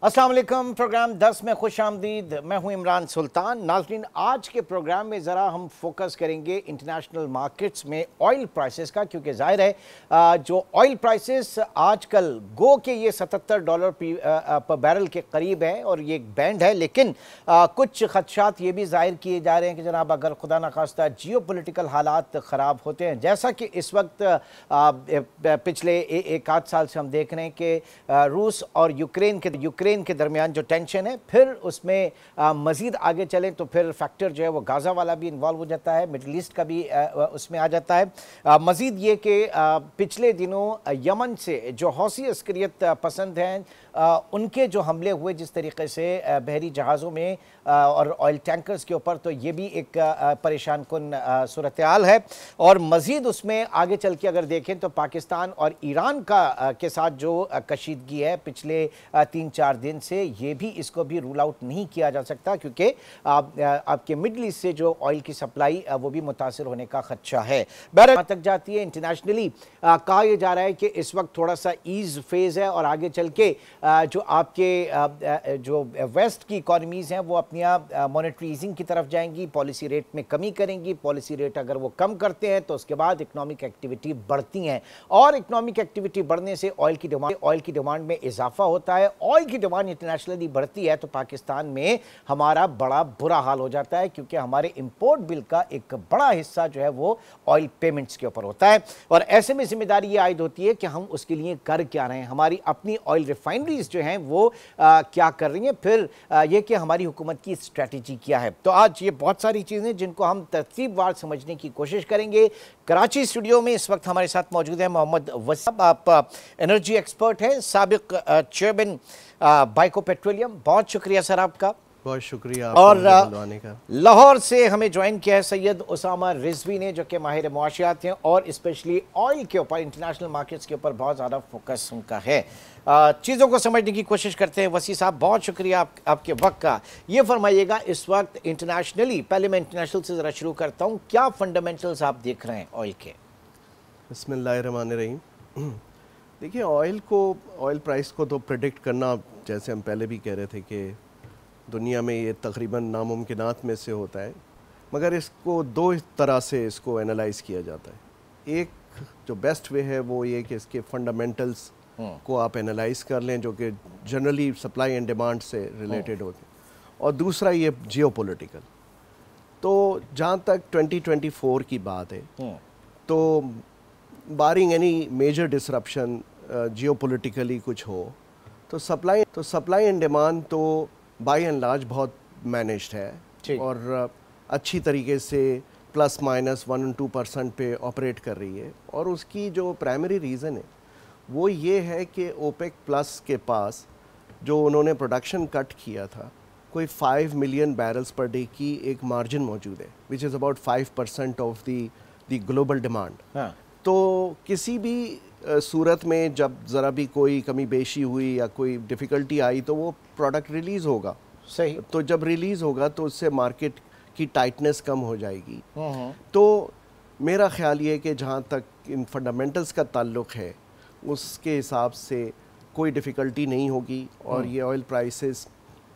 अस्सलाम वालेकुम। प्रोग्राम 10 में खुश आमदीद। मैं हूं इमरान सुल्तान। नाज़रीन, आज के प्रोग्राम में ज़रा हम फोकस करेंगे इंटरनेशनल मार्केट्स में ऑयल प्राइसेस का, क्योंकि ज़ाहिर है जो ऑयल प्राइसेस आजकल गो के ये $77 पर बैरल के करीब है और ये एक बैंड है, लेकिन कुछ खदशात ये भी ज़ाहिर किए जा रहे हैं कि जनाब अगर खुदा न खास्ता जियो पोलिटिकल हालात ख़राब होते हैं, जैसा कि इस वक्त पिछले एक आध साल से हम देख रहे हैं कि रूस और यूक्रेन के दरमियान जो टेंशन है, फिर उसमें मज़ीद आगे चलें तो फिर फैक्टर जो है वो गाज़ा वाला भी इन्वॉल्व हो जाता है, मिडल ईस्ट का भी उसमें आ जाता है। मज़ीद ये कि पिछले दिनों यमन से जो हौसी अस्करियत पसंद हैं उनके जो हमले हुए जिस तरीके से बहरी जहाज़ों में और ऑयल टैंकर्स के ऊपर, तो ये भी एक परेशान कुन सूरत हाल है। और मज़ीद उसमें आगे चल के अगर देखें तो पाकिस्तान और ईरान के साथ जो कशीदगी है पिछले 3-4 दिन से, ये भी इसको भी रूल आउट नहीं किया जा सकता, क्योंकि आपके मिडल ईस्ट से जो ऑयल की सप्लाई वो भी मुतासिर होने का खदशा है। बहरहाल तक जाती है। इंटरनेशनली कहा यह जा रहा है कि इस वक्त थोड़ा सा ईज फेज़ है और आगे चल के जो आपके जो वेस्ट की इकॉनमीज़ हैं वो अपनी मॉनेटरी ईजिंग की तरफ जाएंगी, पॉलिसी रेट में कमी करेंगी। पॉलिसी रेट अगर वो कम करते हैं तो उसके बाद इकनॉमिक एक्टिविटी बढ़ती हैं और इकनॉमिक एक्टिविटी बढ़ने से ऑयल की डिमांड में इजाफा होता है। ऑयल की डिमांड इंटरनेशनली बढ़ती है तो पाकिस्तान में हमारा बड़ा बुरा हाल हो जाता है, क्योंकि हमारे इंपोर्ट बिल का एक बड़ा हिस्सा जो है वो ऑयल पेमेंट्स के ऊपर होता है। और ऐसे में जिम्मेदारी ये आयद होती है कि हम उसके लिए कर क्या रहे हैं, हमारी अपनी ऑयल रिफाइनरीज जो हैं वो क्या कर रही हैं, फिर ये कि हमारी हुकूमत की स्ट्रेटजी क्या है। तो आज ये बहुत सारी चीज़ें जिनको हम तरतीबवार समझने की कोशिश करेंगे। कराची स्टूडियो में इस वक्त हमारे साथ मौजूद है मोहम्मद वसीम। आप एनर्जी एक्सपर्ट हैं, साबिक चेयरमैन बाइको पेट्रोलियम। बहुत शुक्रिया सर आपका। बहुत शुक्रिया और बुलवाने का। लाहौर से हमें ज्वाइन किया है सैयद उसामा रिजवी ने, जो कि माहिर मुआशियात हैं और स्पेशली ऑयल के ऊपर, इंटरनेशनल मार्केट्स के ऊपर बहुत ज़्यादा फोकस उनका है। चीज़ों को समझने की कोशिश करते हैं। वसी साहब, बहुत शुक्रिया आपके वक्त का। ये फरमाइएगा, इस वक्त इंटरनेशनली, पहले मैं इंटरनेशनल से ज़रा शुरू करता हूँ, क्या फंडामेंटल्स आप देख रहे हैं ऑयल के? बिस्मिल्लाहिर्रहमानिर्रहीम। देखिए, ऑयल प्राइस को तो प्रेडिक्ट करना, जैसे हम पहले भी कह रहे थे कि दुनिया में ये तकरीबन नामुमकिनात में से होता है, मगर इसको दो तरह से इसको एनालाइज़ किया जाता है। एक जो बेस्ट वे है वो ये कि इसके फंडामेंटल्स को आप एनालाइज़ कर लें, जो कि जनरली सप्लाई एंड डिमांड से रिलेटेड होते हैं, और दूसरा ये जियोपॉलिटिकल। तो जहाँ तक 2024 की बात है, तो बारिंग एनी मेजर डिसरप्शन जियोपॉलिटिकली कुछ हो, तो सप्लाई एंड डिमांड तो बाय एंड लार्ज बहुत मैनेज्ड है और अच्छी तरीके से प्लस माइनस 1-2% पे ऑपरेट कर रही है। और उसकी जो प्राइमरी रीज़न है वो ये है कि ओपेक प्लस के पास जो उन्होंने प्रोडक्शन कट किया था, कोई 5 मिलियन बैरल्स पर डे की एक मार्जिन मौजूद है, which is about 5% of the global demand. तो किसी भी सूरत में जब ज़रा भी कोई कमी बेशी हुई या कोई डिफ़िकल्टी आई तो वो प्रोडक्ट रिलीज़ होगा। सही। तो जब रिलीज़ होगा तो उससे मार्केट की टाइटनेस कम हो जाएगी। तो मेरा ख्याल ये कि जहाँ तक इन फंडामेंटल्स का ताल्लुक़ है, उसके हिसाब से कोई डिफ़िकल्टी नहीं होगी और ये ऑयल प्राइसेस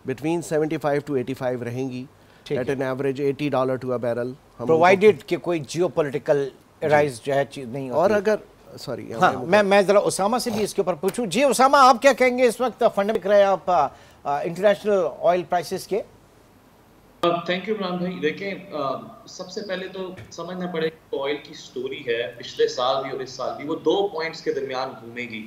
बिटवीन 75 to 85 रहेंगी, at an average $80 to a barrel, provided कि कोई जियोपॉलिटिकल राइज जो है चीज़ नहीं होती। और अगर सॉरी, हाँ, मैं ज़रा उसामा से भी इसके ऊपर पूछूं। जी उसामा, आप क्या कहेंगे इस वक्त फंड दिख रहे हैं आप इंटरनेशनल ऑयल प्राइसेस के? थैंक यू इमरान भाई। देखें, सबसे पहले तो समझना पड़ेगा कि ऑयल की स्टोरी है पिछले साल भी और इस साल भी, वो 2 पॉइंट्स के दरमियान घूमेगी।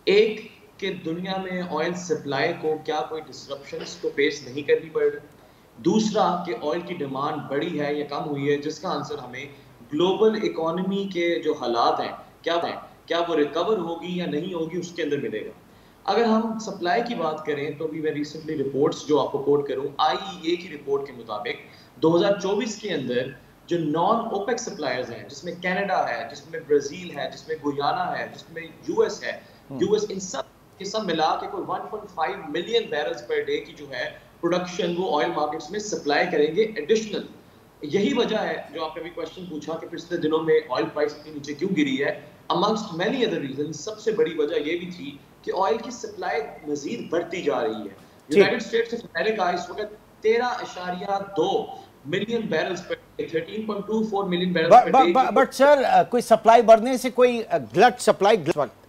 एक कि दुनिया में ऑयल सप्लाई को क्या कोई डिसरप्शंस को फेस नहीं करनी पड़ रही। दूसरा कि ऑयल की डिमांड बढ़ी है या कम हुई है, जिसका आंसर हमें ग्लोबल इकोनॉमी के जो हालात हैं क्या वो रिकवर होगी या नहीं होगी, उसके अंदर मिलेगा। अगर हम सप्लाई की बात करें तो भी मैं रिसेंटली रिपोर्ट्स जो आपको कोट करूं, IEA की रिपोर्ट के मुताबिक 2024 के अंदर जो नॉन ओपेक सप्लायर्स हैं, जिसमें कनाडा है, जिसमें ब्राजील है, जिसमें गुयाना है, जिसमें यूएस है, इन सब मिला के कोई 1.5 मिलियन बैरल्स पर डे की जो है प्रोडक्शन वो ऑयल मार्केट्स में सप्लाई करेंगे एडिशनल। यही वजह है जो आपने भी क्वेश्चन पूछा कि पिछले दिनों में ऑयल प्राइस इतनी नीचे क्यों गिरी है। अमंगस्ट मैनी अदर रीजन, सबसे बड़ी वजह ये भी थी کہ آئل کی سپلائی مزید بڑھتی جا رہی ہے. یونائٹڈ اسٹیٹس آف امریکہ اس وقت 13.2 million بیرلز per 13.24 million بیرلز per day. But sir کوئی سپلائی بڑھنے سے کوئی گلٹ سپلائی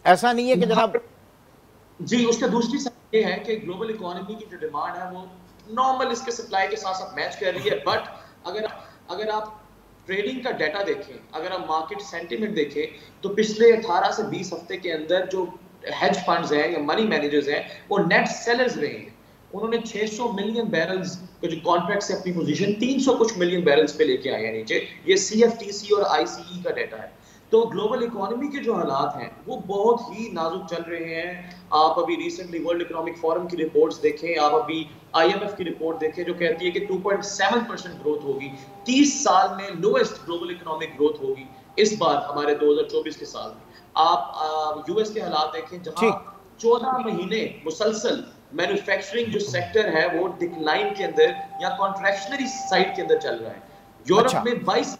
ایسا نہیں ہے کہ جناب؟ جی اس کا دوسری سائڈ یہ ہے کہ گلوبل اکانومی کی جو ڈیمانڈ ہے وہ نارمل اس کے سپلائی کے ساتھ ساتھ میچ کر رہی ہے. بٹ اگر آپ ٹریڈنگ کا ڈیٹا دیکھیں, اگر آپ مارکیٹ سینٹیمنٹ دیکھیں, تو پچھلے 18 سے 20 ہفتے کے اندر جو ہیج فنڈز ہیں یا منی مینیجرز ہیں وہ نیٹ سیلرز رہے ہیں. انہوں نے 600 ملین بیرلز کے جو کانٹریکٹ سے اپنی پوزیشن 300 کچھ ملین بیرلز پہ لے کے آئے ہیں نیچے. یہ CFTC اور ICE کا ڈیٹا ہے. تو گلوبل اکانومی کے جو حالات ہیں وہ بہت ہی نازک چل رہے ہیں. آپ ابھی ریسنٹلی ورلڈ اکنامک فورم کی رپورٹس دیکھیں, آپ ابھی IMF کی رپورٹ دیکھیں جو کہتی ہے کہ 2.7% گروتھ ہوگی, 30 سال میں لوئسٹ گلوبل اکنامک گروتھ ہوگی اس بار ہمارے 2024 کے سال میں. آپ US کے حالات دیکھیں جہاں 14 مہینے مسلسل مینوفیکچرنگ جو سیکٹر ہے وہ ڈکلائن کے اندر یا کانٹریکشنری سائڈ کے اندر چل رہا ہے. یورپ میں 22.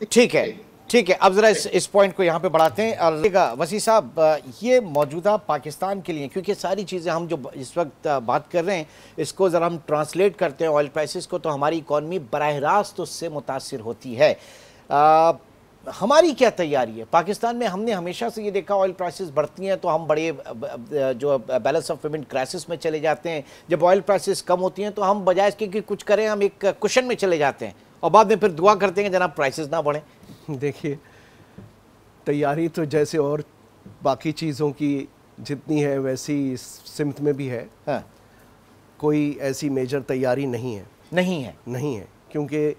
ٹھیک ہے, اب ذرا اس پوائنٹ کو یہاں پہ بڑھاتے ہیں. اور وسیع صاحب, یہ موجودہ پاکستان کے لیے, کیونکہ ساری چیزیں ہم جو اس وقت بات کر رہے ہیں اس کو ذرا ہم ٹرانسلیٹ کرتے ہیں آئل پرائسز کو, تو ہماری اکانومی براہ راست اس سے متاثر ہوتی ہے. ہماری کیا تیاری ہے پاکستان میں؟ ہم نے ہمیشہ سے یہ دیکھا آئل پرائسز بڑھتی ہیں تو ہم بڑے جو بیلنس آف پیمنٹ کرائسس میں چلے جاتے ہیں. جب آئل پرائسز کم ہوتی ہیں تو ہم بجائے اس کے کہ کچھ کریں ہم ایک کشن میں چلے جاتے ہیں اور بعد میں پھر دعا کرتے ہیں کہ جناب پرائسز نہ بڑھیں. دیکھیے, تیاری تو جیسے اور باقی چیزوں کی جتنی ہے ویسی سمت میں بھی ہے. کوئی ایسی میجر تیاری نہیں ہے کیونکہ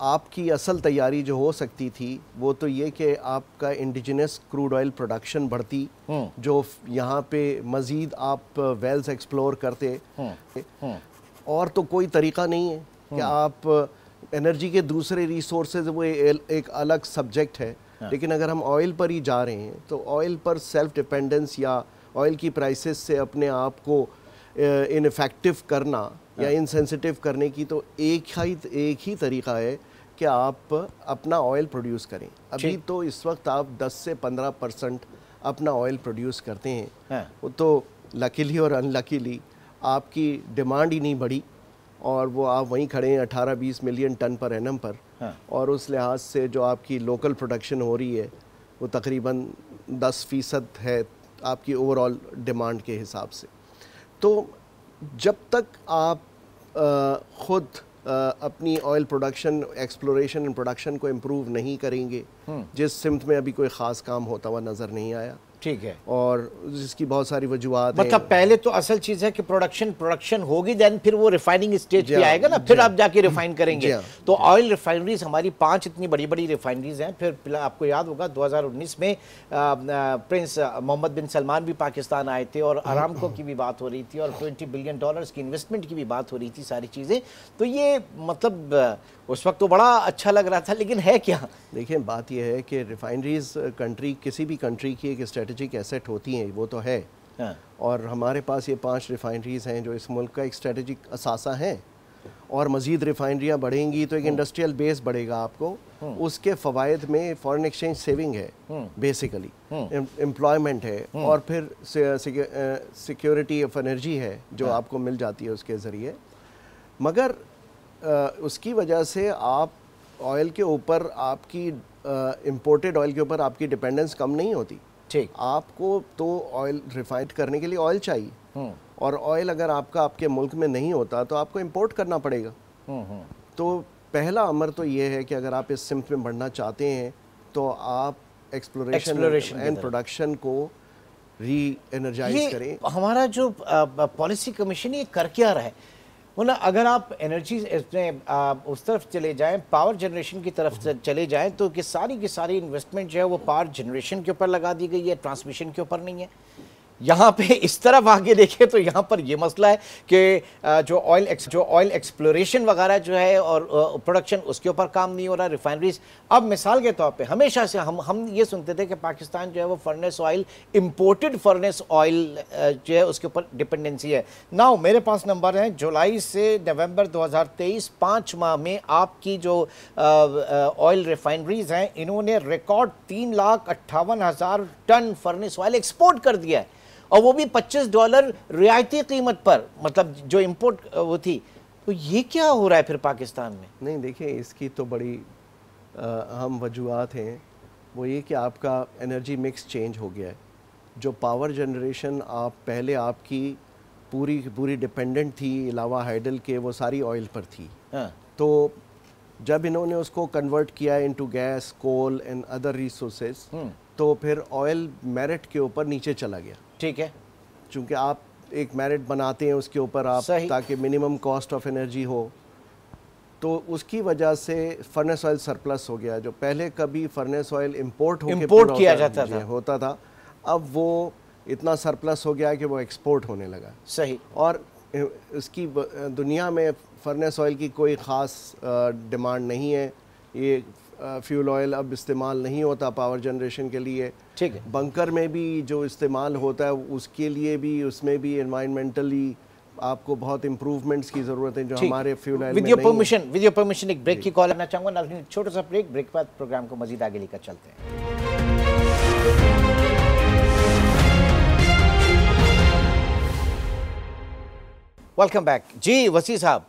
آپ کی اصل تیاری جو ہو سکتی تھی وہ تو یہ کہ آپ کا انڈیجنس کروڈ آئل پروڈکشن بڑھتی, جو یہاں پہ مزید آپ ویلز ایکسپلور کرتے. اور تو کوئی طریقہ نہیں ہے کہ آپ انرجی کے دوسرے ریسورسز وہ ایک الگ سبجیکٹ ہے, لیکن اگر ہم آئل پر ہی جا رہے ہیں تو آئل پر سیلف ڈیپینڈنس یا آئل کی پرائسز سے اپنے آپ کو انفیکٹو کرنا یا انسینسٹیو کرنے کی تو ایک ہی طریقہ ہے کہ آپ اپنا آئل پروڈیوس کریں. ابھی تو اس وقت آپ 10 سے 15% اپنا آئل پروڈیوس کرتے ہیں, تو لکیلی اور ان لکیلی آپ کی ڈیمانڈ ہی نہیں بڑھی اور وہ آپ وہیں کھڑے ہیں 18-20 ملین ٹن پر اینم پر, اور اس لحاظ سے جو آپ کی لوکل پروڈکشن ہو رہی ہے وہ تقریباً 10% ہے آپ کی اوور آل ڈیمانڈ کے حساب سے. تو جب تک آپ خود اپنی oil production exploration and production کو امپروو نہیں کریں گے, جس سمت میں ابھی کوئی خاص کام ہوتا ہوا نظر نہیں آیا. ٹھیک ہے, اور جس کی بہت ساری وجوہات ہیں. مطلب پہلے تو اصل چیز ہے کہ پروڈکشن ہوگی, دین پھر وہ ریفائننگ اسٹیج پہ آئے گا نا, پھر آپ جا کے ریفائن کریں گے. تو آئل ریفائنریز ہماری 5 اتنی بڑی بڑی ریفائنریز ہیں. پھر آپ کو یاد ہوگا 2019 میں پرنس محمد بن سلمان بھی پاکستان آئے تھے اور ارامکو کی بھی بات ہو رہی تھی اور $20 بلین کی انویسٹمنٹ کی بھی بات ہو رہی تھی, ساری چیزیں. تو یہ مطلب اس وقت تو بڑا اچھا لگ رہا تھا, لیکن ہے کیا؟ دیکھیں بات یہ ہے کہ ریفائنریز کسی بھی کنٹری کی ایک اسٹریٹجک ایسٹ ہوتی ہیں, وہ تو ہے. اور ہمارے پاس یہ 5 ریفائنریز ہیں جو اس ملک کا ایک اسٹریٹجک اثاثہ ہیں, اور مزید ریفائنریاں بڑھیں گی تو ایک انڈسٹریل بیس بڑھے گا آپ کو. اس کے فوائد میں فارن ایکسچینج سیونگ ہے بیسیکلی, امپلائمنٹ ہے, اور پھر سیکیورٹی آف انرجی ہے جو آپ کو مل جاتی ہے اس کے ذریعے. مگر اس کی وجہ سے آپ آئل کے اوپر آپ کی امپورٹڈ آئل کے اوپر آپ کی ڈیپینڈنس کم نہیں ہوتی. ٹھیک, آپ کو تو آئل ریفائنڈ کرنے کے لیے آئل چاہیے, اور آئل اگر آپ کے ملک میں نہیں ہوتا تو آپ کو امپورٹ کرنا پڑے گا. تو پہلا امر تو یہ ہے کہ اگر آپ اس سمت میں بڑھنا چاہتے ہیں تو آپ ایکسپلوریشن اینڈ پروڈکشن کو ری انرجائز کریں. ہمارا جو پالیسی کمیشن یہ کر کیا رہا ہے, اگر آپ انرجی اس طرف چلے جائیں, پاور جنریشن کی طرف چلے جائیں, تو کہ ساری کی ساری انویسٹمنٹ جو ہے وہ پاور جنریشن کے اوپر لگا دی گئی ہے, ٹرانسمیشن کے اوپر نہیں ہے. یہاں پہ اس طرف آگے دیکھیں تو یہاں پر یہ مسئلہ ہے کہ جو آئل ایکسپلوریشن وغیرہ جو ہے اور پروڈکشن, اس کے اوپر کام نہیں ہو رہا. ریفائنریز, اب مثال کے طور پہ ہمیشہ سے ہم یہ سنتے تھے کہ پاکستان جو ہے وہ furnace oil, imported furnace oil جو ہے اس کے اوپر ڈپینڈنسی ہے. ناؤ میرے پاس نمبر ہیں جولائی سے نومبر 2023, 5 ماہ میں آپ کی جو آئل ریفائنریز ہیں انہوں نے record 3,58,000 ton furnace oil export کر دیا ہے. اور وہ بھی $25 رعایتی قیمت پر, مطلب جو امپورٹ وہ تھی. تو یہ کیا ہو رہا ہے پھر پاکستان میں؟ نہیں دیکھیں, اس کی تو بڑی اہم وجوہات ہیں. وہ یہ کہ آپ کا انرجی مکس چینج ہو گیا ہے. جو پاور جنریشن آپ پہلے آپ کی پوری ڈیپینڈنٹ تھی علاوہ ہائیڈل کے, وہ ساری آئل پر تھی. تو جب انہوں نے اس کو کنورٹ کیا into gas, coal and other resources, تو پھر آئل میرٹ کے اوپر نیچے چلا گیا. ٹھیک ہے, چونکہ آپ ایک میرٹ بناتے ہیں اس کے اوپر آپ, تاکہ منیمم کاسٹ آف انرجی ہو, تو اس کی وجہ سے فرنس آئل سرپلس ہو گیا. جو پہلے کبھی فرنس آئل امپورٹ کیا جاتا ہوتا تھا, اب وہ اتنا سرپلس ہو گیا کہ وہ ایکسپورٹ ہونے لگا. صحیح. اور اس کی دنیا میں فرنس آئل کی کوئی خاص ڈیمانڈ نہیں ہے. یہ فیول آئل اب استعمال نہیں ہوتا پاور جنریشن کے لیے. ٹھیک ہے. بنکر میں بھی جو استعمال ہوتا ہے اس کے لیے بھی, اس میں بھی انوائرمنٹلی آپ کو بہت امپروومنٹس کی ضرورت ہے جو ہمارے فیول آئل میں نہیں ہے. ود یور پرمیشن ایک بریک کی کال کرنا چاہوں گا. ناظرین چھوٹا سا بریک کے بعد پروگرام کو مزید آگے لے کر چلتے ہیں. Welcome back. جی وسیع صاحب,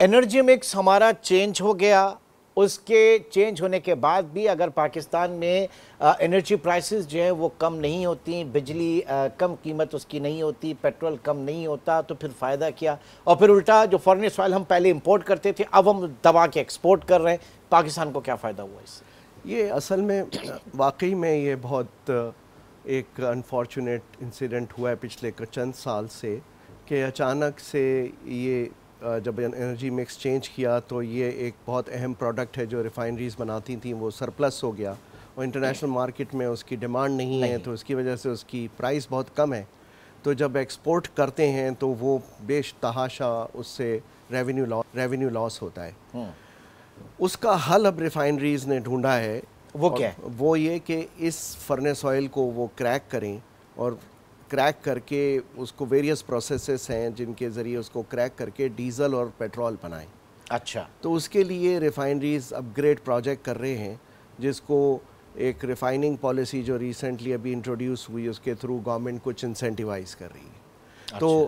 انرجی مکس ہمارا چینج ہو گیا. اس کے چینج ہونے کے بعد بھی اگر پاکستان میں انرجی پرائسز جو ہیں وہ کم نہیں ہوتی, بجلی کم قیمت اس کی نہیں ہوتی, پیٹرول کم نہیں ہوتا, تو پھر فائدہ کیا؟ اور پھر الٹا جو فورنس آئل ہم پہلے امپورٹ کرتے تھے اب ہم دبا کے ایکسپورٹ کر رہے ہیں, پاکستان کو کیا فائدہ ہوا اس سے؟ یہ اصل میں واقعی میں یہ بہت ایک انفارچونیٹ انسیڈنٹ ہوا ہے پچھلے چند سال سے, کہ اچانک سے یہ جب انرجی مکس چینج کیا تو یہ ایک بہت اہم پروڈکٹ ہے جو ریفائنریز بناتی تھیں, وہ سرپلس ہو گیا اور انٹرنیشنل مارکیٹ میں اس کی ڈیمانڈ نہیں ہے, تو اس کی وجہ سے اس کی پرائس بہت کم ہے. تو جب ایکسپورٹ کرتے ہیں تو وہ بیش تحاشا اس سے ریونیو لاس ہوتا ہے. اس کا حل اب ریفائنریز نے ڈھونڈا ہے. وہ کیا ہے؟ وہ یہ کہ اس فرنس آئل کو وہ کریک کریں, اور کریک کر کے اس کو ویریس پروسیسز ہیں جن کے ذریعے اس کو کریک کر کے ڈیزل اور پیٹرول بنائیں. اچھا. تو اس کے لیے ریفائنریز اپ گریڈ پروجیکٹ کر رہے ہیں, جس کو ایک ریفائننگ پالیسی جو ریسنٹلی ابھی انٹروڈیوس ہوئی اس کے تھرو گورنمنٹ کچھ انسینٹیوائز کر رہی ہے. تو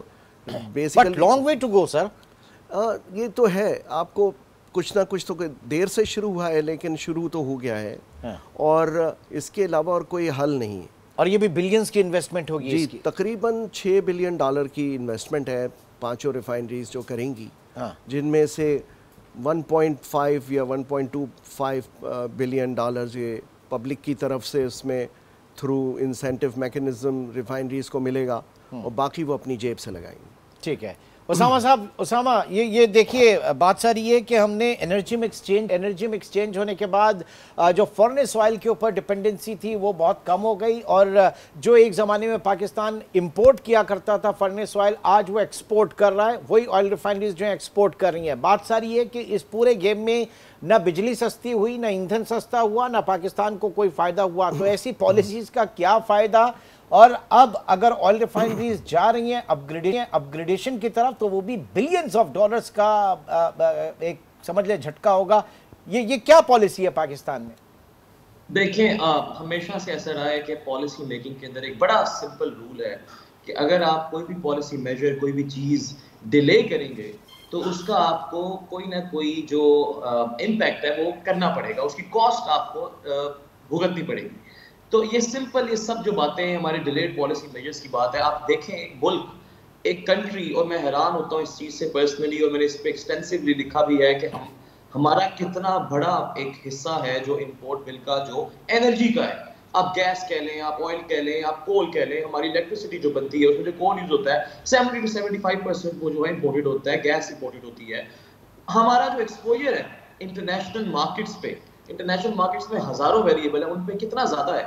basically long way to go sir. یہ تو ہے, آپ کو کچھ نہ کچھ تو دیر سے شروع ہوا ہے لیکن شروع تو ہو گیا ہے, اور اس کے علاوہ اور کوئی حل نہیں. اور یہ بھی بلینز کی انویسٹمنٹ ہوگی. جی تقریباً $6 بلین کی انویسٹمنٹ ہے پانچوں ریفائنریز جو کریں گی, جن میں سے 1.5 یا 1.25 بلین ڈالرز یہ پبلک کی طرف سے اس میں تھرو انسینٹیو میکنزم ریفائنریز کو ملے گا, اور باقی وہ اپنی جیب سے لگائیں گے. ٹھیک ہے. اسامہ صاحب, اسامہ یہ دیکھیے بات ساری یہ کہ ہم نے انرجی مکس چینج ہونے کے بعد جو فرنس آئل کے اوپر ڈیپینڈنسی تھی وہ بہت کم ہو گئی, اور جو ایک زمانے میں پاکستان امپورٹ کیا کرتا تھا فرنس آئل, آج وہ ایکسپورٹ کر رہا ہے. وہی آئل ریفائنریز جو ہیں ایکسپورٹ کر رہی ہیں. بات ساری یہ کہ اس پورے گیم میں نہ بجلی سستی ہوئی, نہ ایندھن سستا ہوا, نہ پاکستان کو کوئی فائدہ ہوا. تو ایسی پالیسیز کا کیا فائدہ؟ اور اب اگر آئل ریفائنریز جا رہی ہیں اپ گریڈیشن کی طرف, تو وہ بھی بلینز آف ڈالرز کا ایک سمجھ لیں جھٹکا ہوگا. یہ کیا پالیسی ہے پاکستان میں؟ دیکھیں, ہمیشہ سے ایسا رہا ہے کہ پالیسی میکنگ کے اندر ایک بڑا سمپل رول ہے کہ اگر آپ کوئی بھی پالیسی میجر, کوئی بھی چیز ڈیلے کریں گے تو اس کا آپ کو کوئی نہ کوئی جو امپیکٹ ہے وہ کرنا پڑے گا, اس کی کاسٹ آپ کو بھگتنی پڑے گی. تو یہ سمپل, یہ سب جو باتیں ہیں ہمارے ڈیلیڈ پالیسی میجرز کی بات ہے. آپ دیکھیں ایک ملک, ایک کنٹری, اور میں حیران ہوتا ہوں اس چیز سے پرسنلی, اور میں نے اس پہ ایکسٹینسولی لکھا بھی ہے کہ ہمارا کتنا بڑا ایک حصہ ہے جو امپورٹ مل کا جو انرجی کا ہے. آپ گیس کہہ لیں, آپ آئل کہہ لیں, آپ کول کہہ لیں, ہماری الیکٹریسٹی جو بنتی ہے اس میں جو کول یوز ہوتا ہے 70 سے 75% وہ جو ہے امپورٹڈ ہوتا ہے, گیس امپورٹڈ ہوتی ہے. ہمارا جو ایکسپوجر ہے انٹرنیشنل مارکیٹس پہ, انٹرنیشنل مارکیٹس میں ہزاروں ویریبل ہیں, ان پہ کتنا زیادہ ہے.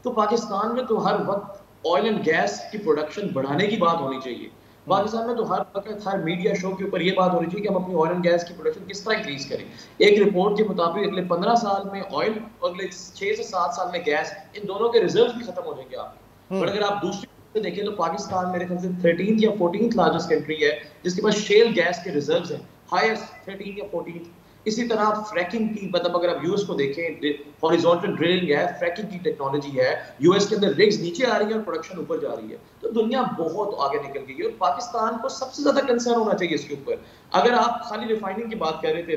تو پاکستان میں تو ہر وقت آئل اینڈ گیس کی پروڈکشن بڑھانے کی بات ہونی چاہیے. پاکستان میں تو ہر وقت ہر میڈیا شو کے اوپر یہ بات ہونی چاہیے کہ ہم اپنی آئل اینڈ گیس کی پروڈکشن کس طرح انکریز کریں. ایک رپورٹ کے مطابق اگلے 15 سال میں آئل اور اگلے 6 سے 7 سال میں گیس, ان دونوں کے ریزروز بھی ختم ہو جائیں گے آپ. اور اگر آپ دوسری دیکھیں تو پاکستان میرے خیال سے 13th یا 14th لارجسٹ کنٹری ہے جس کے پاس شیل گیس کے ریزروز ہیں, ہائیسٹ 13 یا 14th. اسی طرح فریکنگ کی مطلب اگر آپ یو ایس کو دیکھیں ہاریزونٹل ڈرلنگ ہے, فریکنگ کی ٹیکنالوجی ہے, یو ایس کے اندر رگز نیچے آ رہی ہیں اور پروڈکشن اوپر جا رہی ہے. تو دنیا بہت آگے نکل گئی ہے اور پاکستان کو سب سے زیادہ کنسرن ہونا چاہیے اس کے اوپر. اگر آپ خالی ریفائننگ کی بات کر رہے تھے,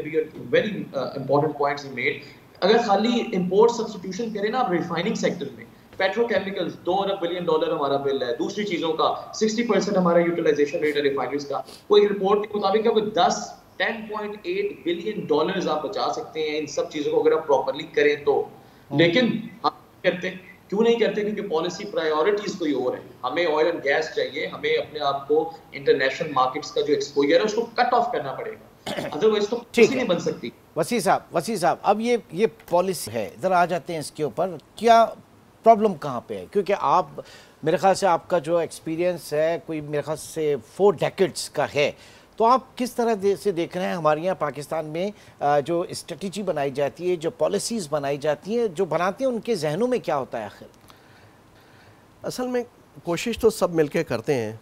very important points he made, اگر خالی امپورٹ سبسٹیوشن کریں نا آپ ریفائننگ سیکٹر میں, پیٹرو کیمیکلز $2 ارب بلین ہمارا بل ہے, دوسری چیزوں کا 60% ہمارا یوٹیلائزیشن ریٹ ہے ریفائنریز کا. کوئی رپورٹ کے مطابق ہے کوئی 10.8 بلین آپ بچا سکتے ہیں ان سب چیزوں کو اگر آپ پراپرلی کریں تو. لیکن ہم کرتے کیوں نہیں کرتے؟ کیونکہ پالیسی پرائیورٹیز کوئی اور ہے. ہمیں آئل اینڈ گیس چاہیے, ہمیں اپنے آپ کو انٹرنیشنل مارکیٹس کا جو ایکسپوجر ہے اس کو کٹ آف کرنا پڑے گا, ادروائز تو کسی نہیں بن سکتی. وسیع صاحب اب یہ پالیسی ہے, ذرا آ جاتے ہیں اس کے اوپر, کیا پرابلم کہاں پہ ہے؟ کیونکہ آپ میرے خیال سے آپ کا جو ایکسپیرینس ہے کوئی میرے خیال سے 4 ڈیکیڈز کا ہے, تو آپ کس طرح سے دیکھ رہے ہیں ہمارے یہاں پاکستان میں جو اسٹریٹجی بنائی جاتی ہے, جو پالیسیز بنائی جاتی ہیں, جو بناتے ہیں ان کے ذہنوں میں کیا ہوتا ہے آخر؟ اصل میں کوشش تو سب مل کے کرتے ہیں.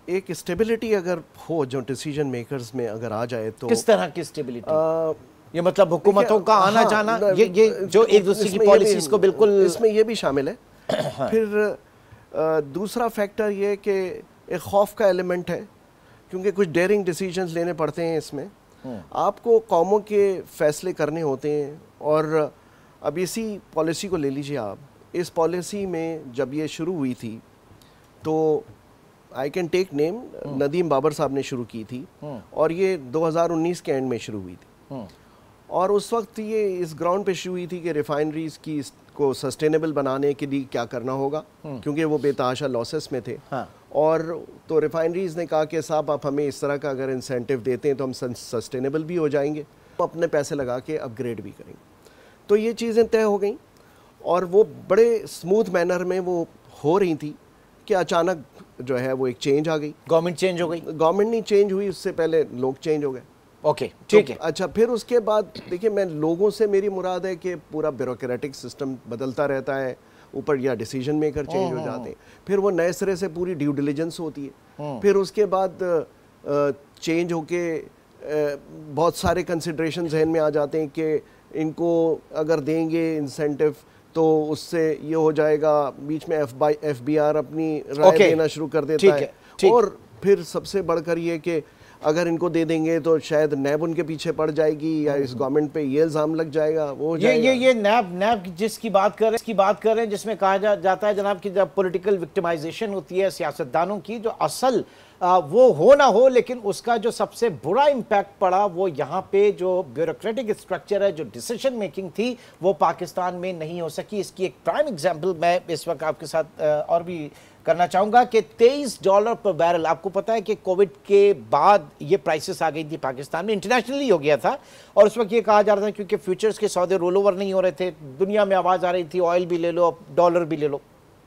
ایک اسٹیبلٹی اگر ہو جو ڈیسیجن میکرز میں اگر آ جائے تو کس طرح کی اسٹیبلٹی؟ یہ مطلب حکومتوں کا آنا جانا, یہ جو ایک دوسرے کی پالیسیز کو بالکل, اس میں یہ بھی شامل ہے. پھر دوسرا فیکٹر یہ کہ ایک خوف کا ایلیمنٹ ہے, کیونکہ کچھ ڈیئرنگ ڈیسیجنز لینے پڑتے ہیں اس میں. آپ کو قوموں کے فیصلے کرنے ہوتے ہیں, اور اب اسی پالیسی کو لے لیجیے آپ. اس پالیسی میں جب یہ شروع ہوئی تھی تو آئی کین ٹیک نیم, ندیم بابر صاحب نے شروع کی تھی, اور یہ 2019 کے اینڈ میں شروع ہوئی تھی. اور اس وقت یہ اس گراؤنڈ پہ شروع ہوئی تھی کہ ریفائنریز کی کو سسٹینیبل بنانے کے لیے کیا کرنا ہوگا, کیونکہ وہ بے تحاشا لاسز میں تھے. اور تو ریفائنریز نے کہا کہ صاحب آپ ہمیں اس طرح کا اگر انسینٹیو دیتے ہیں تو ہم سسٹینیبل بھی ہو جائیں گے, اپنے پیسے لگا کے اپ گریڈ بھی کریں گے. تو یہ چیزیں طے ہو گئیں, اور وہ بڑے اسموتھ مینر میں وہ ہو رہی تھی کہ اچانک جو ہے وہ ایک چینج آ گئی. گورنمنٹ چینج ہو گئی؟ گورنمنٹ نہیں چینج ہوئی, اس سے پہلے لوگ چینج ہو گئے. اوکے ٹھیک ہے. اچھا, پھر اس کے بعد دیکھیں, میں لوگوں سے میری مراد ہے کہ پورا بیوروکریٹک سسٹم بدلتا رہتا ہے اوپر, یا ڈیسیجن میکر چینج ہو جاتے ہیں, پھر وہ نئے سرے سے پوری ڈیو ڈیلیجنس ہوتی ہے. پھر اس کے بعد چینج ہو کے بہت سارے کنسیڈریشن ذہن میں آ جاتے ہیں کہ ان کو اگر دیں گے انسینٹیو تو اس سے یہ ہو جائے گا, بیچ میں ایف بی آر اپنی رائے دینا شروع کر دیتا ہے. اور پھر سب سے بڑھ کر یہ کہ اگر ان کو دے دیں گے تو شاید نیب ان کے پیچھے پڑ جائے گی, یا اس گورنمنٹ پہ یہ الزام لگ جائے گا, وہ یہ نیب جس کی بات کر رہے ہیں, جس میں کہا جاتا ہے جناب کہ جب پولیٹیکل وکٹمائزیشن ہوتی ہے سیاستدانوں کی, جو اصل وہ ہو نہ ہو لیکن اس کا جو سب سے برا امپیکٹ پڑا وہ یہاں پہ جو بیوروکریٹک اسٹرکچر ہے, جو ڈیسیشن میکنگ تھی وہ پاکستان میں نہیں ہو سکی. اس کی ایک پرائم ایگزامپل میں اس وقت آپ کے ساتھ اور بھی کرنا چاہوں گا کہ $23 پر بیرل, آپ کو پتا ہے کہ کووڈ کے بعد یہ پرائسز آ گئی تھی پاکستان میں, انٹرنیشنلی ہو گیا تھا, اور اس وقت یہ کہا جا رہا تھا کیونکہ فیوچرز کے سودے رول اوور نہیں ہو رہے تھے, دنیا میں آواز آ رہی تھی آئل بھی لے لو, ڈالر بھی لے لو.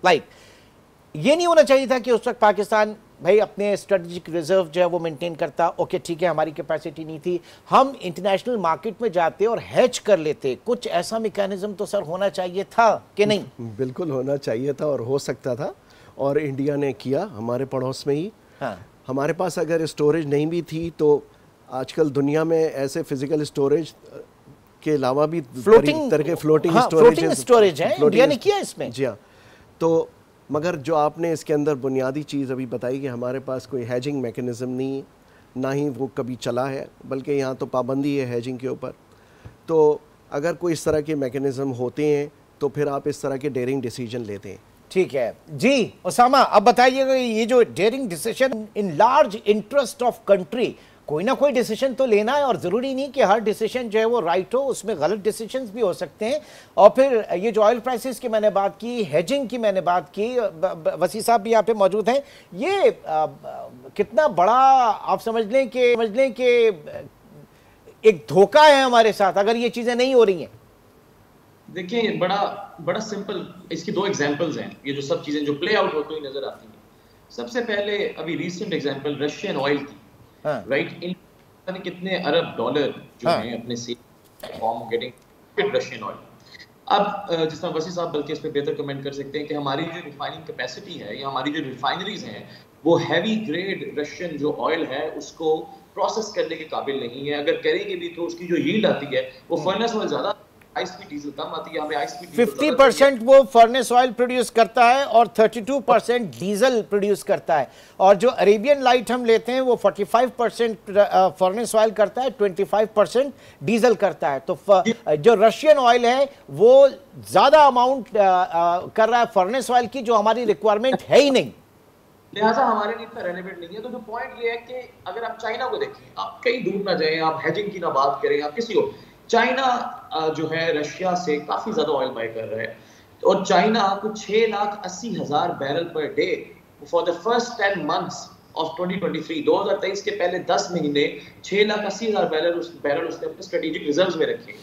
یہ نہیں ہونا چاہیے تھا کہ اس وقت پاکستان بھائی اپنے اسٹریٹجک ریزرو جو ہے وہ مینٹین کرتا. اوکے ٹھیک ہے, ہماری کیپیسٹی نہیں تھی, ہم انٹرنیشنل مارکیٹ میں جاتے اور ہیج کر لیتے. کچھ ایسا میکینزم تو سر ہونا چاہیے تھا کہ نہیں؟ بالکل ہونا چاہیے تھا اور ہو سکتا تھا, اور انڈیا نے کیا ہمارے پڑوس میں ہی. ہمارے پاس اگر اسٹوریج نہیں بھی تھی تو آج کل دنیا میں ایسے فزیکل اسٹوریج کے علاوہ بھی فلوٹنگ اسٹوریج ہے, انڈیا نے کیا اس میں. جی ہاں, تو مگر جو آپ نے اس کے اندر بنیادی چیز ابھی بتائی کہ ہمارے پاس کوئی ہیجنگ میکنزم نہیں ہے, نہ ہی وہ کبھی چلا ہے, بلکہ یہاں تو پابندی ہے ہیجنگ کے اوپر. تو اگر کوئی اس طرح کے میکنزم ہوتے ہیں تو پھر آپ اس طرح کے ڈیئرنگ ڈیسیجن لیتے ہیں. ٹھیک ہے جی اسامہ, اب بتائیے گا یہ جو daring decision in large interest of country, کوئی نہ کوئی ڈیسیشن تو لینا ہے, اور ضروری نہیں کہ ہر ڈیسیشن جو ہے وہ رائٹ ہو, اس میں غلط ڈیسیشنز بھی ہو سکتے ہیں. اور پھر یہ جو آئل پرائسز کی میں نے بات کی, ہیجنگ کی میں نے بات کی, وسیع صاحب بھی یہاں پہ موجود ہیں, یہ کتنا بڑا آپ سمجھ لیں کہ ایک دھوکہ ہے ہمارے ساتھ اگر یہ چیزیں نہیں ہو رہی ہیں. دیکھیں بڑا سمپل اس کی 2 ایگزامپلز ہیں, یہ جو سب چیزیں جو پلے آؤٹ ہوتی ہوئی نظر آتی ہیں. سب سے پہلے ابھی ریسنٹ ایگزامپل رشین آئل کی, رائٹ, ان کتنے ارب ڈالر جو ہیں اپنے فارم گیٹنگ رشین آئل. اب جس طرح وسیع صاحب بلکہ اس پہ بہتر کمنٹ کر سکتے ہیں کہ ہماری جو ریفائننگ کیپیسٹی ہے یا ہماری جو ریفائنریز ہیں وہ ہیوی گریڈ رشین جو آئل ہے اس کو प्रोसेस करने के काबिल नहीं है, अगर करेंगे भी तो उसकी जो यील्ड आती है वो फर्नेस ऑयल ज्यादा, हाई स्पीड डीजल कम आती है, हमें हाई स्पीड 50% वो फर्नेस ऑयल प्रोड्यूस करता है और 32% डीजल प्रोड्यूस करता है, और जो अरेबियन लाइट हम लेते हैं वो 45% फर्नेस ऑयल करता है, 25% डीजल करता है। तो जो रशियन ऑयल है वो ज्यादा अमाउंट कर रहा है फर्नेस ऑयल की, जो हमारी रिक्वायरमेंट है ही नहीं, लिहाजा हमारे लिए इतना रेलेवेंट नहीं है। तो जो पॉइंट ये है कि अगर आप चाइना को देखें, आप कहीं दूर ना जाएं, आप हेजिंग की ना बात करें, आप किसी को, चाइना जो है रशिया से काफी ज्यादा ऑयल बाय कर रहा है, और चाइना कुछ 6,80,000 barrel per day for the first 10 months of 2023, 2023 के पहले 10 महीने 6,80,000 बैरल उसने अपने स्ट्रेटेजिक रिजर्व्स में रखे।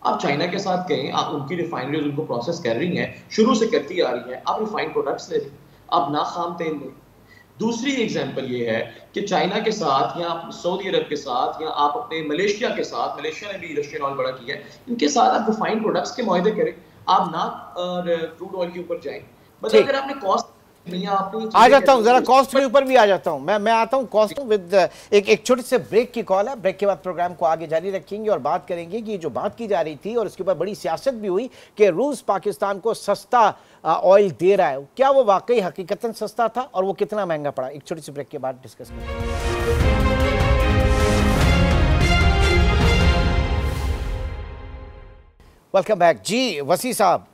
आप चाइना के साथ कहें, आप उनकी रिफाइनरीज उनको प्रोसेस कर रही हैं, शुरू से करती आ रही हैं, आप रिफाइंड प्रोडक्ट्स ले लें, आप नाखाम तेल लें। दूसरी एग्जांपल ये है कि चाइना के साथ या सऊदी अरब के साथ या आप अपने मलेशिया के साथ, मलेशिया ने भी रशियन ऑयल बड़ा किया है, इनके साथ आप रिफाइंड प्रोडक्ट्स के मुआहदे करें, आप ना क्रूड ऑयल के ऊपर जाएं। मतलब अगर आपने कॉस्ट आ जाता हूं, जरा कॉस्ट के ऊपर भी आ जाता हूं, मैं आता हूं कॉस्ट विद एक छोटे से ब्रेक की कॉल है। ब्रेक के बाद प्रोग्राम को आगे जारी रखेंगे और बात करेंगे कि ये जो बात की जा रही थी और उसके ऊपर बड़ी सियासत भी हुई कि रूस पाकिस्तान को सस्ता ऑयल दे रहा है, क्या वो वाकई हकीकतन सस्ता था और वो कितना महंगा पड़ा? एक छोटी सी ब्रेक के बाद डिस्कस करेंगे। वेलकम बैक जी। वसी साहब,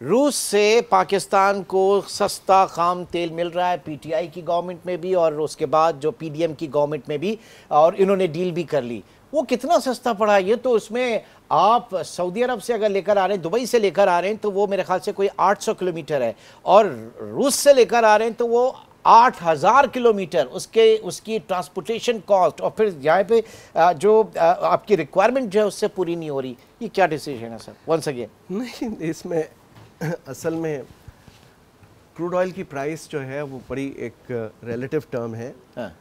रूस से पाकिस्तान को सस्ता खाम तेल मिल रहा है, पीटीआई की गवर्नमेंट में भी और उसके बाद जो पीडीएम की गवर्नमेंट में भी, और इन्होंने डील भी कर ली। वो कितना सस्ता पड़ा ये तो उसमें आप सऊदी अरब से अगर लेकर आ रहे हैं, दुबई से लेकर आ रहे हैं तो वो मेरे ख्याल से कोई 800 किलोमीटर है, और रूस से लेकर आ रहे हैं तो वो 8,000 किलोमीटर, उसकी ट्रांसपोर्टेशन कॉस्ट, और फिर यहाँ पे जो आपकी रिक्वायरमेंट जो है उससे पूरी नहीं हो रही। ये क्या डिसीजन है सर? वंस अगेन नहीं, इसमें असल में क्रूड ऑयल की प्राइस जो है वो बड़ी एक रिलेटिव टर्म है। हाँ।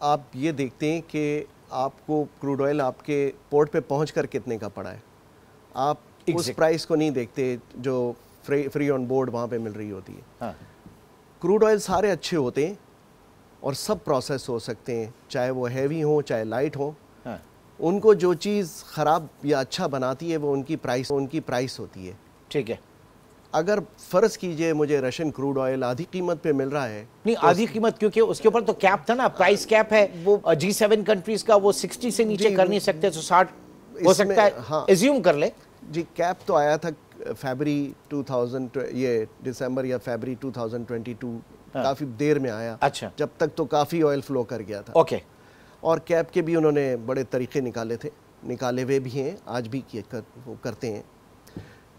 आप ये देखते हैं कि आपको क्रूड ऑयल आपके पोर्ट पे पहुंचकर कितने का पड़ा है, आप उस प्राइस को नहीं देखते जो फ्री ऑन बोर्ड वहाँ पे मिल रही होती है। हाँ। क्रूड ऑयल सारे अच्छे होते हैं और सब प्रोसेस हो सकते हैं, चाहे वो हैवी हो चाहे लाइट हो। हाँ। उनको जो चीज़ ख़राब या अच्छा बनाती है वो उनकी प्राइस होती है। ठीक है। अगर फ़र्ज़ कीजिए मुझे रशियन क्रूड ऑयल आधी कीमत पे मिल रहा है, नहीं तो आधी कीमत, क्योंकि उसके ऊपर तो कैप था ना, प्राइस कैप है वो G7 कंट्रीज का, वो 60 से नीचे कर नहीं सकते, तो 60 हो सकता है। हाँ, एज्यूम कर ले जी। कैप तो आया था फरवरी 2000, ये दिसंबर या फरवरी 2022, काफ़ी देर में आया। अच्छा। जब तक तो काफ़ी ऑयल फ्लो कर गया था। ओके। और कैप के भी उन्होंने बड़े तरीके निकाले हुए भी हैं, आज भी वो करते हैं।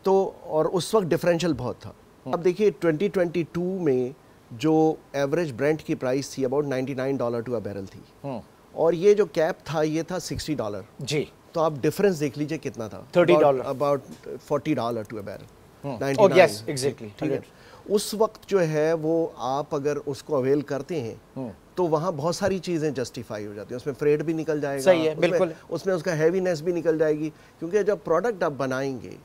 तो और उस वक्त डिफरेंशियल बहुत था। अब देखिए 2022 में जो एवरेज ब्रेंट की प्राइस थी अबाउट $99 टू अ बैरल थी, और ये जो कैप था ये था $60 जी। तो आप डिफरेंस देख लीजिए कितना था, $30, about $40 to a barrel, 99। Yes exactly, ठीक है। उस वक्त जो है वो आप अगर उसको अवेल करते हैं तो वहाँ बहुत सारी चीज़ें जस्टिफाई हो जाती हैं, उसमें फ्रेड भी निकल जाएगा, सही है, बिल्कुल, उसमें उसका हैवीनेस भी निकल जाएगी, क्योंकि जब प्रोडक्ट आप बनाएंगे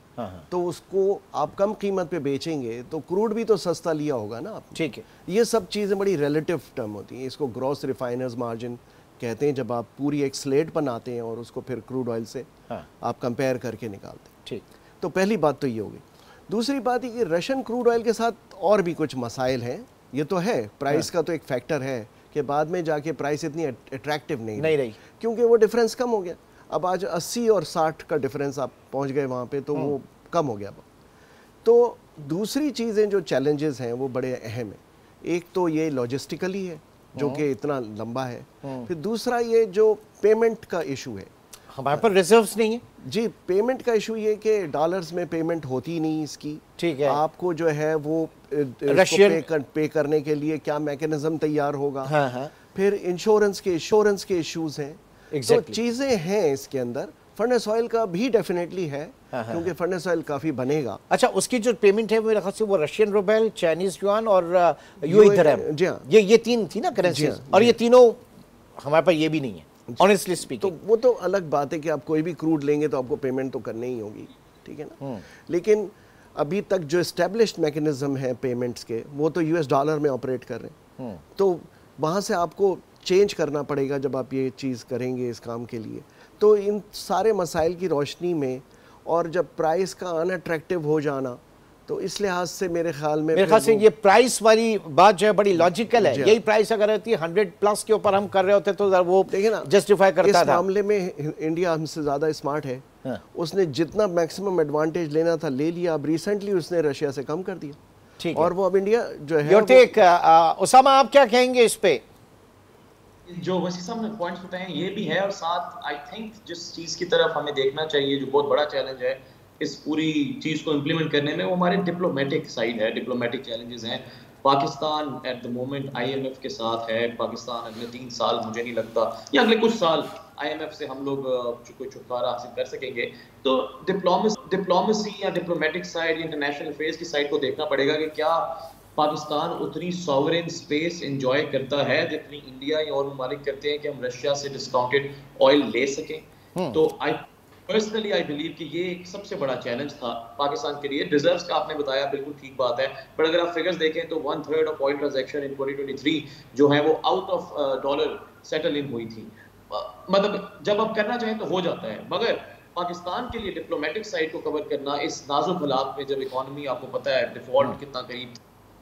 तो उसको आप कम कीमत पे बेचेंगे तो क्रूड भी तो सस्ता लिया होगा ना आप। ठीक है। ये सब चीज़ें बड़ी रिलेटिव टर्म होती हैं, इसको ग्रॉस रिफाइनर्स मार्जिन कहते हैं, जब आप पूरी एक स्लेट बनाते हैं और उसको फिर क्रूड ऑयल से आप कंपेयर करके निकालते हैं। ठीक। तो पहली बात तो ये होगी। दूसरी बात ये कि रशियन क्रूड ऑयल के साथ और भी कुछ मसाइल हैं। ये तो है, प्राइस का तो एक फैक्टर है कि बाद में जाके प्राइस इतनी अट्रैक्टिव नहीं रही, क्योंकि वो डिफरेंस कम हो गया। अब आज 80 और 60 का डिफरेंस आप पहुंच गए वहाँ पे, तो वो कम हो गया। तो दूसरी चीज़ें जो चैलेंजेस हैं वो बड़े अहम हैं। एक तो ये लॉजिस्टिकली है जो कि इतना लंबा है, फिर दूसरा ये जो पेमेंट का इशू है, हमारे पर रिजर्व्स नहीं है जी। पेमेंट का इशू ये कि डॉलर्स में पेमेंट होती नहीं इसकी। ठीक है। आपको जो है वो रशियन पे करने के लिए क्या मैकेनिज्म तैयार होगा। हाँ। फिर इंश्योरेंस के इश्यूज हैं। तो चीज़ें हैं इसके अंदर। फर्नेस ऑयल का भी डेफिनेटली है, क्योंकि फर्नेस ऑयल काफ़ी बनेगा। अच्छा, उसकी जो पेमेंट है मेरे ख्याल से वो रशियन रूबल, चाइनीज युआन और यूएई दिरहम, जी हाँ, ये तीन थी ना करेंसीज, और ये तीनों हमारे पास ये भी नहीं है ऑनेस्टली स्पीकिंग। तो वो तो अलग बात है कि आप कोई भी क्रूड लेंगे तो आपको पेमेंट तो करनी ही होगी, ठीक है ना। लेकिन अभी तक जो एस्टेब्लिश्ड मैकेनिज्म है पेमेंट्स के, वो तो US डॉलर में ऑपरेट कर रहे हैं। तो वहाँ से आपको चेंज करना पड़ेगा जब आप ये चीज़ करेंगे इस काम के लिए। तो इन सारे मसाइल की रोशनी में और जब प्राइस का अनअट्रैक्टिव हो जाना, तो इस लिहाज से मेरे ख्याल से ये प्राइस वाली बात जो है बड़ी लॉजिकल है। यही प्राइस अगर रहती 100+ के ऊपर हम कर रहे होते तो वो देखिए ना जस्टिफाई करता था। इस मामले में इंडिया हमसे ज़्यादा स्मार्ट है। उसने जितना मैक्सिमम एडवांटेज लेना था ले लिया। अब रिसेंटली उसने रशिया से कम कर दिया और वो अब इंडिया जो है। योर टेक उसामा, आप क्या कहेंगे इस पे? जो वसी साहब ने पॉइंट्स बताए ये भी है, और साथ आई थिंक जिस चीज़ की तरफ हमें देखना चाहिए जो बहुत बड़ा चैलेंज है इस पूरी चीज़ को इम्प्लीमेंट करने में, वो हमारे डिप्लोमेटिक साइड है, डिप्लोमेटिक चैलेंजेस हैं। Pakistan at the moment IMF के साथ है। पाकिस्तान अगले 3 साल मुझे नहीं लगता या अगले कुछ साल IMF से हम लोग कोई छुटकारा हासिल कर सकेंगे। तो डिप्लोमेसी या डिप्लोमेटिक साइड, इंटरनेशनल अफेयर्स की साइड को देखना पड़ेगा कि क्या पाकिस्तान उतनी सॉवरेन स्पेस एंजॉय करता है जितनी इंडिया या और ममालिक करते हैं कि हम रशिया से डिस्काउंटेड ऑयल ले सकें। तो पर्सनली आई बिलीव कि ये एक सबसे बड़ा चैलेंज था पाकिस्तान के लिए। रिजर्व्स का आपने बताया, बिल्कुल ठीक बात है, पर अगर आप फिगर्स देखें तो 1/3 ऑफ ऑयल ट्रांजैक्शन इन 2023 जो है वो out of dollar settle in हुई थी। मतलब जब आप करना चाहें तो हो जाता है, मगर पाकिस्तान के लिए डिप्लोमेटिक साइड को कवर करना इस नाजुक हालात में, जब इकोनॉमी आपको पता है डिफॉल्ट कितना करीब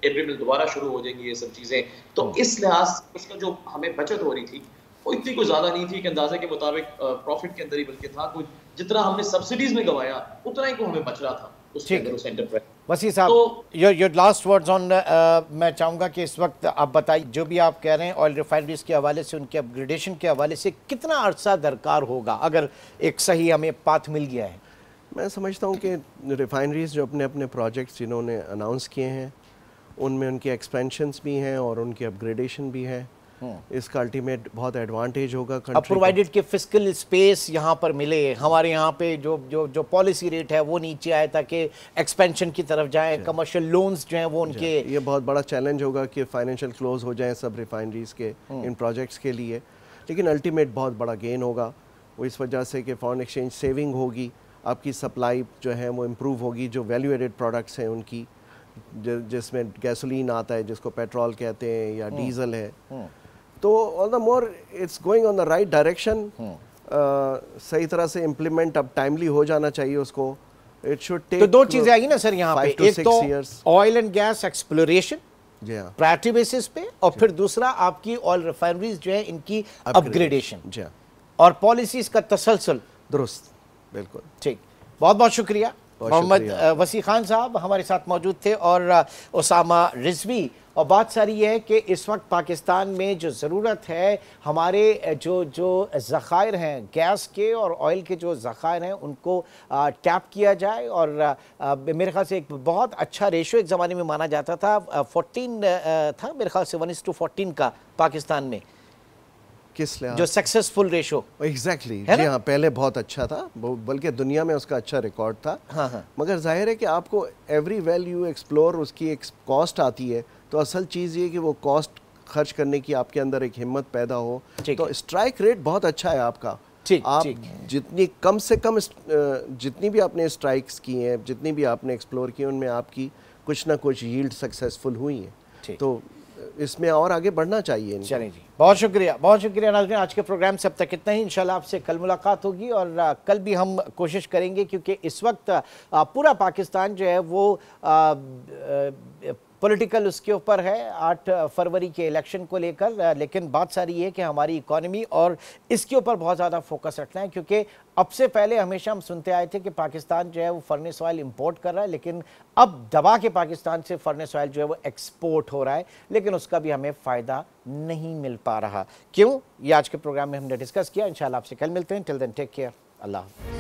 अप्रैल में दोबारा शुरू हो जाएंगी ये सब चीजें, तो इस लिहाज से उसका जो हमें बचत हो रही थी वो इतनी कोई ज्यादा नहीं थी कि अंदाजे के मुताबिक प्रॉफिट के अंदर ही, बल्कि था कुछ जितना हमने सब्सिडीज में गवाया उतना ही को हमें बच रहा था उसके अंदर उस एंटरप्राइज। वसी साहब, योर लास्ट वर्ड्स ऑन, मैं चाहूँगा कि इस वक्त आप बताइए जो भी आप कह रहे हैं ऑयल रिफाइनरीज के हवाले से, उनके अपग्रेडेशन के हवाले से कितना अरसा दरकार होगा अगर एक सही हमें पाथ मिल गया है? मैं समझता हूँ कि रिफाइनरीज जो अपने अपने प्रोजेक्ट्स जिन्होंने अनाउंस किए हैं उनमें उनकी एक्सपेंशंस भी हैं और उनकी अपग्रेडेशन भी है। इसका अल्टीमेट बहुत एडवांटेज होगा अब प्रोवाइडेड कि फिस्कल स्पेस यहाँ पर मिले, हमारे यहाँ पे जो जो जो पॉलिसी रेट है वो नीचे आए ताकि एक्सपेंशन की तरफ जाए, कमर्शियल लोन्स जो हैं वो उनके, ये बहुत बड़ा चैलेंज होगा कि फाइनेंशियल क्लोज हो जाएं सब रिफाइनरीज के इन प्रोजेक्ट्स के लिए। लेकिन अल्टीमेट बहुत बड़ा गेन होगा वो इस वजह से कि फॉरेन एक्सचेंज सेविंग होगी, आपकी सप्लाई जो है वो इम्प्रूव होगी, जो वैल्यू एडेड प्रोडक्ट्स हैं उनकी, जिसमें गैसोलीन आता है जिसको पेट्रोल कहते हैं या डीजल है, तो all the more it's going on the right direction. सही तरह से इम्प्लीमेंट अब टाइमली हो जाना चाहिए उसको। इट शुड टेक, तो दो चीजें आएगी ना सर यहाँ पे, एक तो oil and gas exploration priority basis पे, और फिर दूसरा आपकी ऑयल रिफाइनरीज जो है इनकी अपग्रेडेशन और पॉलिसीज का तसलसल। दुरुस्त, बिल्कुल ठीक। बहुत बहुत शुक्रिया। मोहम्मद वसी खान साहब हमारे साथ मौजूद थे और उसामा रिजवी। और बात सारी ये है कि इस वक्त पाकिस्तान में जो ज़रूरत है, हमारे जो ज़खायर हैं गैस के और ऑयल के जो ज़खायर हैं उनको टैप किया जाए। और मेरे ख्याल से एक बहुत अच्छा रेशो एक ज़माने में माना जाता था, 14 था मेरे ख्याल से 1:14 का पाकिस्तान में, किस लिहाज जो सक्सेसफुल रेशो। एग्जैक्टली जी हाँ, पहले बहुत अच्छा था, बल्कि दुनिया में उसका अच्छा रिकॉर्ड था। हाँ। मगर जाहिर है कि आपको एवरी वैल्यू एक्सप्लोर उसकी एक कॉस्ट आती है, तो असल चीज़ ये कि वो कॉस्ट खर्च करने की आपके अंदर एक हिम्मत पैदा हो। तो स्ट्राइक रेट बहुत अच्छा है आपका। आप जितनी कम से कम जितनी भी आपने स्ट्राइक्स की हैं, जितनी भी आपने एक्सप्लोर की, उनमें आपकी कुछ ना कुछ यील्ड सक्सेसफुल हुई है, तो इसमें और आगे बढ़ना चाहिए। चलें जी, बहुत शुक्रिया नाज़रीन। आज के प्रोग्राम से अब तक इतना ही। इंशाल्लाह आपसे कल मुलाकात होगी और कल भी हम कोशिश करेंगे, क्योंकि इस वक्त पूरा पाकिस्तान जो है वो पॉलिटिकल उसके ऊपर है 8 फरवरी के इलेक्शन को लेकर। लेकिन बात सारी है कि हमारी इकॉनमी और इसके ऊपर बहुत ज़्यादा फोकस रखना है, क्योंकि अब से पहले हमेशा हम सुनते आए थे कि पाकिस्तान जो है वो फर्नेस ऑयल इंपोर्ट कर रहा है, लेकिन अब दबा के पाकिस्तान से फर्नेस ऑयल जो है वो एक्सपोर्ट हो रहा है, लेकिन उसका भी हमें फ़ायदा नहीं मिल पा रहा। क्यों? ये आज के प्रोग्राम में हमने डिस्कस किया। इंशाल्लाह आपसे कल मिलते हैं। Till then take care. अल्लाह हाफ़िज़।